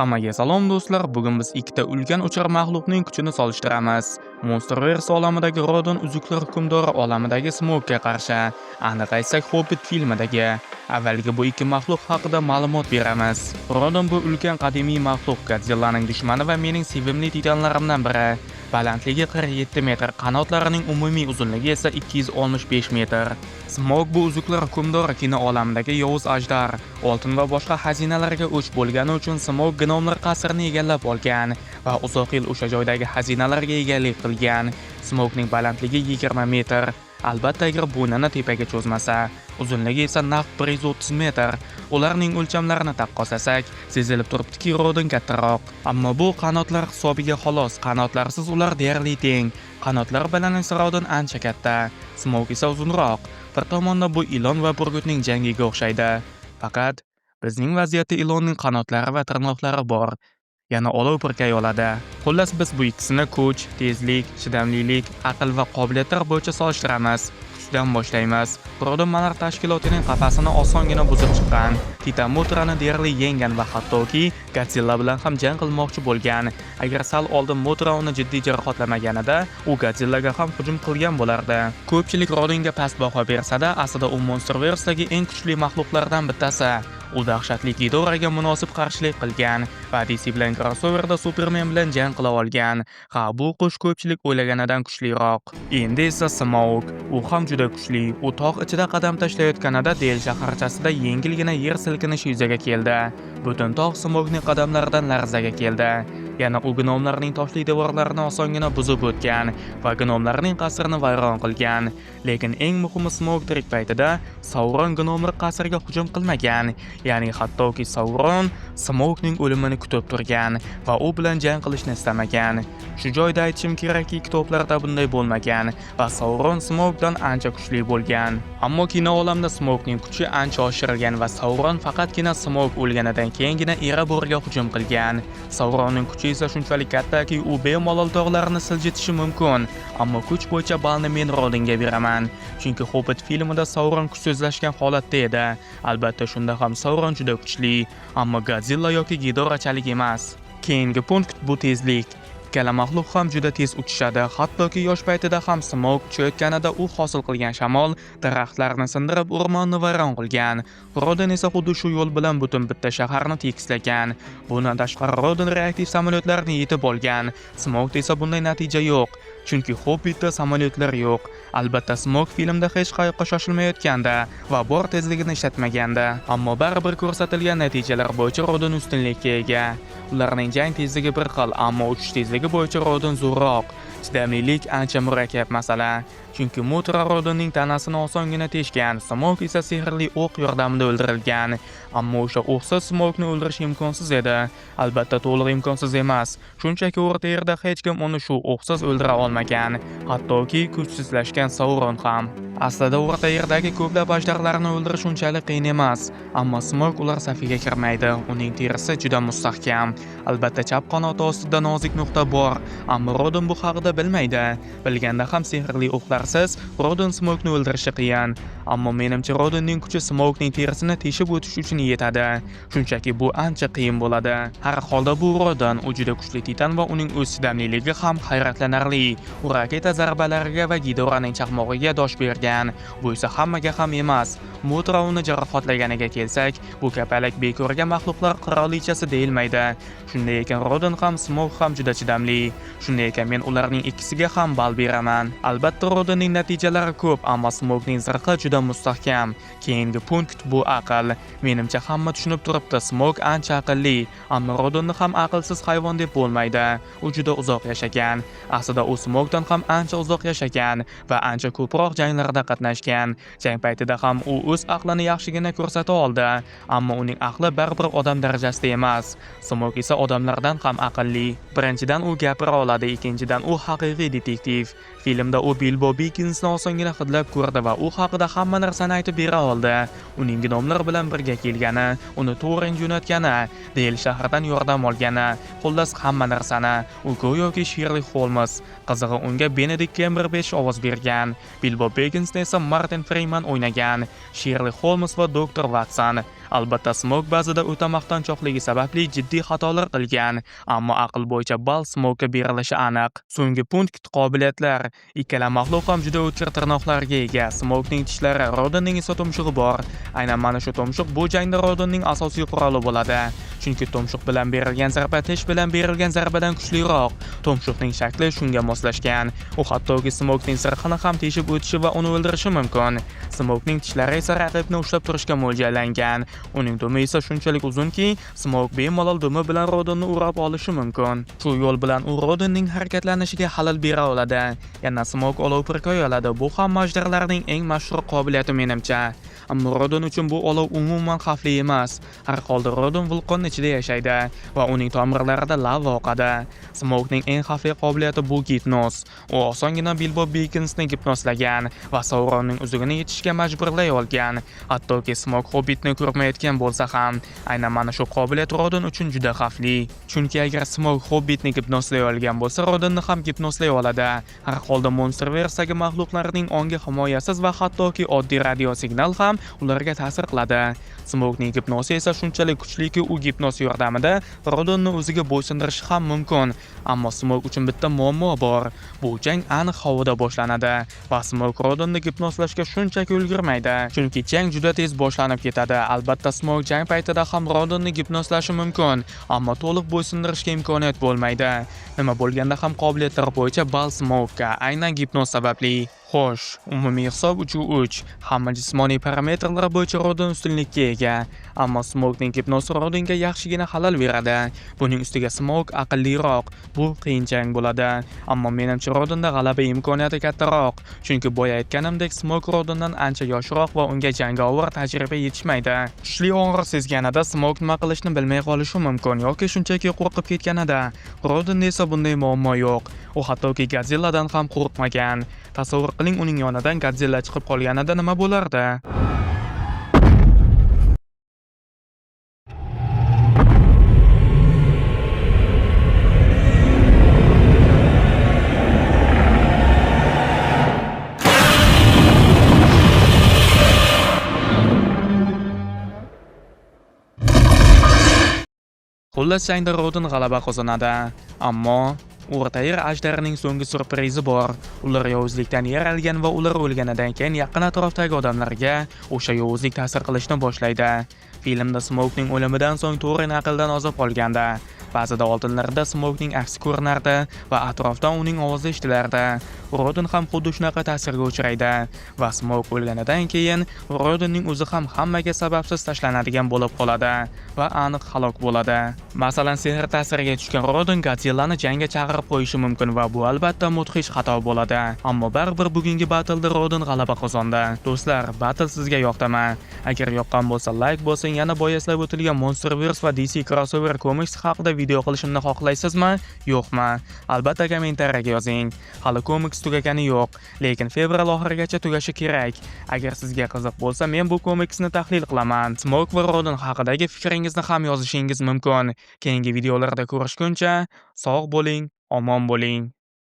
Hammaga salom do'stlar. Bugun biz ikkita ulkan uchar maxluqning kuchini solishtiramiz. Monsterverse olamidagi Rodon uzuklar hukmdori olamidagi Smoke'ga qarshi, aniq aytsak Hobbit filmidagi. Avvaliga bu ikki maxluq haqida ma'lumot beramiz. Rodon bu ulkan qadimiy maxluq, Godzillaning dushmani va mening sevimli titanlarimdan biri. Balandligi 47 metr, qanotlarining umumiy uzunligi esa 265 metr. Smoke bu uzuklar hukmdori kino olamidagi yovuz ajdar. Oltin va boshqa xazinalarga o'ch bo'lgani uchun Smoke gnomlar qasrini egallab olgan va uzoq yil o'sha joydagi xazinalarga egalik qilgan. Smoke'ning balandligi 20 metr. Albatta agar bo'ynini tepaga cho'zmasa, uzunligi esa naq 130 metr. Ularning o'lchamlarini taqqoslasak, sezilib turibdiki Rodon kattaroq. Ammo bu qanotlar hisobiga xolos, qanotlarsiz ular deyarli teng. Qanotlar bilan esa Rodon ancha katta, Smoke esa uzunroq. Bir tomonda bu ilon va burgutning jangiga o'xshaydi. Faqat bizning vaziyatda ilonning qanotlari va tirnoqlari bor. Yana olov purkay oladi. Xullas biz bu ikkisini kuch, tezlik, chidamlilik, aql va qobiliyatlar bo'yicha solishtiramiz. Kuchdan boshlaymiz. Rodon monarx tashkilotining qafasini osongina buzib chiqqan. Titan Motrani deyarli yenggan va hattoki Godzilla bilan ham jang qilmoqchi bo'lgan. Agar sal oldin Motra uni jiddiy jarohatlamaganida, u Godzillaga ham hujum qilgan bo'lardi. Ko'pchilik Rodonga past baho bersa-da, aslida u Monsterverse'dagi eng kuchli maxluqlardan bittasi. U dahshatli Ghidorahga munosib qarshilik qilgan va DC bilan crossoverda Superman bilan jang qila olgan. Ha, bu qush ko'pchilik o'ylaganidan kuchliroq. Endi esa Smoke. U ham juda kuchli. U tog' ichida qadam tashlayotganida Del shaharchasida yengilgina yer silkinishi yuzaga keldi. Butun tog' Smoke'ning qadamlaridan larzaga keldi. Yana u gnomlarning toshli devorlarini osongina buzib o'tgan va gnomlarning qasrini vayron qilgan. Lekin eng muhimi, Smoke tirik paytida Sauron gnomlar qasriga hujum qilmagan. Ya'ni hattoki Sauron Smoke'ning o'limini kutib turgan va u bilan jang qilishni istamagan. Shu joyda aytishim kerakki, kitoblarda bunday bo'lmagan va Sauron Smoke'dan ancha kuchli bo'lgan. Ammo kino olamida Smoke'ning kuchi ancha oshirilgan va Sauron faqatgina Smoke o'lganidan keyingina Ereborga hujum qilgan. Sauronning kuchi esa shunchalik kattaki, u bemalol tog'larni siljitishi mumkin. Ammo kuch bo'yicha balni men Rodonga beraman, chunki Hobbit filmida Sauron kuchsizlashgan holatda edi. Albatta shunda ham Sauron juda kuchli, ammo Godzilla yoki Ghidorahchalik emas. Keyingi punkt bu tezlik. Ikkala maxluq ham juda tez uchishadi. Hattoki yosh paytida ham Smoke uchayotganida u hosil qilgan shamol daraxtlarni sindirib, o'rmonni vayron qilgan. Rodon esa xuddi shu yo'l bilan butun bitta shaharni tekislagan. Bundan tashqari Rodon reaktiv samolyotlarni yetib olgan. Smoke esa bunday natija yo'q, chunki Hobbitda samolyotlar yo'q. Albatta Smoke filmda hech qayoqqa shoshilmayotganda va bor tezligini ishlatmaganda, ammo baribir ko'rsatilgan natijalar bo'yicha Rodon ustunlikka ega. Ularning jang tezligi bir xil, ammo uchish tezligi bo'yicha Rodon zo'rroq. Chidamlilik ancha murakkab masala, chunki Motra Rodonning tanasini osongina teshgan, Smoke esa sehrli o'q yordamida o'ldirilgan. Ammo o'sha o'qsiz Smoke'ni o'ldirish imkonsiz edi. Albatta to'liq imkonsiz emas. Shunchaki o'rta yerda hech kim uni shu o'qsiz o'ldira olmagan, hattoki kuchsizlashgan Sauron ham. Aslida o'rta yerdagi ko'plab ajdarlarni o'ldirish unchalik qiyin emas, ammo Smoke ular safiga kirmaydi. Uning terisi juda mustahkam. Albatta chap qanoti ostida nozik nuqta bor, ammo Rodon bu haqida bilmaydi. Bilganda ham sehrli o'qlarsiz Rodon Smoke'ni o'ldirishi qiyin. Ammo menimcha Rodonning kuchi Smoke'ning terisini teshib o'tish uchun yetadi. Shunchaki bu ancha qiyin bo'ladi. Har holda bu Rodon, u juda kuchli titan va uning o'z chidamliligi ham hayratlanarli. U raketa zarbalariga va Ghidorahning chaqmog'iga dosh bergan. Bu esa hammaga ham emas. Motra uni jarohatlaganiga kelsak, bu kapalak bekorga maxluqlar qirolichasi deyilmaydi. Shunday ekan Rodon ham Smoke ham juda chidamli. Shunday ekan men ularning ikkisiga ham ball beraman. Albatta Rodonning natijalari ko'p, ammo Smoke'ning zirqi juda mustahkam. Keyingi punkt bu aql. Menimcha hamma tushunib turibdi, Smoke ancha aqlli, ammo Rodonni ham aqlsiz hayvon deb bo'lmaydi. U juda uzoq yashagan. Aslida u Smoke'dan ham ancha uzoq yashagan va ancha ko'proq janglarda qatnashgan. Jang paytida ham u o'z aqlini yaxshigina ko'rsata oldi, ammo uning aqli baribir odam darajasida emas. Smoke esa odamlardan ham aqlli. Birinchidan u gapira oladi, ikkinchidan u haqiqiy detektiv. Filmda u Bilbo Bagginsni osongina hidlab ko'rdi va u haqida hamma narsani aytib bera oldi. Uning gnomlar bilan birga kelgani, uni Thorin jo'natgani, Del shahridan yordam olgani, xullas hamma narsani. U go'yoki Sherlock Holmes. Qizig'i unga Benedict Cumberbatch ovoz bergan. Bilbo Bagginsni esa Martin Freeman o'ynagan. Sherlock Holmes va Dr. Watson. Albatta, Smoke ba'zida o'ta maqtanchoqligi sababli jiddiy xatolar qilgan, ammo aql bo'yicha ball Smoke'ga berilishi aniq. So'nggi punkt qobiliyatlar. Ikkala maxluq ham juda o'tkir tirnoqlarga ega. Smoke'ning tishlari, Rodonning esa tumshug'i bor. Aynan mana shu tumshuq bu jangda Rodonning asosiy quroli bo'ladi. Chunki tumshuq bilan berilgan zarba tish bilan berilgan zarbadan kuchliroq. Tumshuqning shakli shunga moslashgan. U hattoki Smoke'ning sirqini ham teshib o'tishi va uni o'ldirishi mumkin. Smoke'ning tishlari esa raqibni ushlab turishga mo'ljallangan. Uning dumi esa shunchalik uzunki, Smoke bemalol dumi bilan Rodonni urab olishi mumkin. Shu yo'l bilan u Rodonning harakatlanishiga xalal bera oladi. Yana Smoke olov purkoy oladi. Bu ham majdarlarning eng mashhur qobiliyati menimcha. Ammo Rodon uchun bu olov umuman xavfli emas. Har holda Rodon vulqon ichida yashaydi va uning tomirlarida lava oqadi. Smoke'ning eng xavfli qobiliyati bu gipnoz. U osongina Bilbo Bagginsni gipnozlagan va Sauronning uzugini yetishga majburlay olgan. Hattoki Smoke Hobbitni ko'rmayotgan bo'lsa ham, aynan mana shu qobiliyat Rodon uchun juda xavfli. Chunki agar Smoke Hobbitni gipnozlay olgan bo'lsa, Rodonni ham gipnozlay oladi. Har holda Monsterverse'dagi maxluqlarning ongi himoyasiz va hattoki oddiy radio signal ham ularga ta'sir qiladi. Smoke'ning gipnozi esa shunchalik kuchliki, u gipnoz yordamida Rodonni o'ziga bo'ysundirishi ham mumkin. Ammo Smoke uchun bitta muammo bor. Bu jang aniq havoda boshlanadi va Smoke Rodonni gipnozlashga shunchaki ulgurmaydi. Chunki jang juda tez boshlanib ketadi. Albatta, Smoke jang paytida ham Rodonni gipnozlashi mumkin, ammo to'liq bo'ysundirishga imkoniyat bo'lmaydi. Nima bo'lganda ham qobiliyatlar bo'yicha ball Smoke'ga, aynan gipnoz sababli. Xo'sh, umumiy hisob 3-3. Hamma jismoniy parametrlar bo'yicha Rodon ustunlikka ega, ammo Smoke'ning gipnozi Rodonga yaxshigina xalal beradi. Buning ustiga Smoke aqlliroq. Bu qiyin jang bo'ladi, ammo menimcha Rodonda g'alaba imkoniyati kattaroq. Chunki boya aytganimdek, Smoke Rodondan ancha yoshroq va unga jangovar tajriba yetishmaydi. Kuchli og'riq sezganida Smoke nima qilishni bilmay qolishi mumkin yoki shunchaki qo'rqib ketganida. Rodonda esa bunday muammo yo'q. U hattoki Godzilladan ham qo'rqmagan. Tasavvur qiling, uning yonidan Godzilla chiqib qolganida nima bo'lardi? Xullas, jangda Rodon g'alaba qozonadi, ammo O'rta Yer ajdarining so'nggi surprizi bor. Ular yovuzlikdan yaralgan va ular o'lganidan keyin yaqin atrofdagi odamlarga o'sha yovuzlik ta'sir qilishni boshlaydi. Filmda Smoke'ning o'limidan so'ng Thorin aqldan ozib qolganda, ba'zida oldinlarida Smoke'ning aksi ko'rinardi va atrofdan uning ovozi eshitilardi. Rodon ham xuddi shunaqa ta'sirga uchraydi va Smoke o'lganidan keyin Rodonning o'zi ham hammaga sababsiz tashlanadigan bo'lib qoladi va aniq halok bo'ladi. Masalan, sehr ta'siriga tushgan Rodon Godzillani jangga chaqirib qo'yishi mumkin va bu albatta mudhish xato bo'ladi. Ammo baribir bugungi battlda Rodon g'alaba qozondi. Do'stlar, battle sizga yoqdimi? Agar yoqqan bo'lsa, like bosing. Yana boya eslab o'tilgan Monsterverse va DC crossover komiks haqida video qilishimni xohlaysizmi? Yo'qmi? Albatta kommentariyaga yozing. Hali komiks tugagani yo'q, lekin fevral oxirigacha tugashi kerak. Agar sizga qiziq bo'lsa, men bu komiksni tahlil qilaman. Smoke va Rodon haqidagi fikringizni ham yozishingiz mumkin. Keyingi videolarda ko'rishguncha sog' bo'ling, omon bo'ling.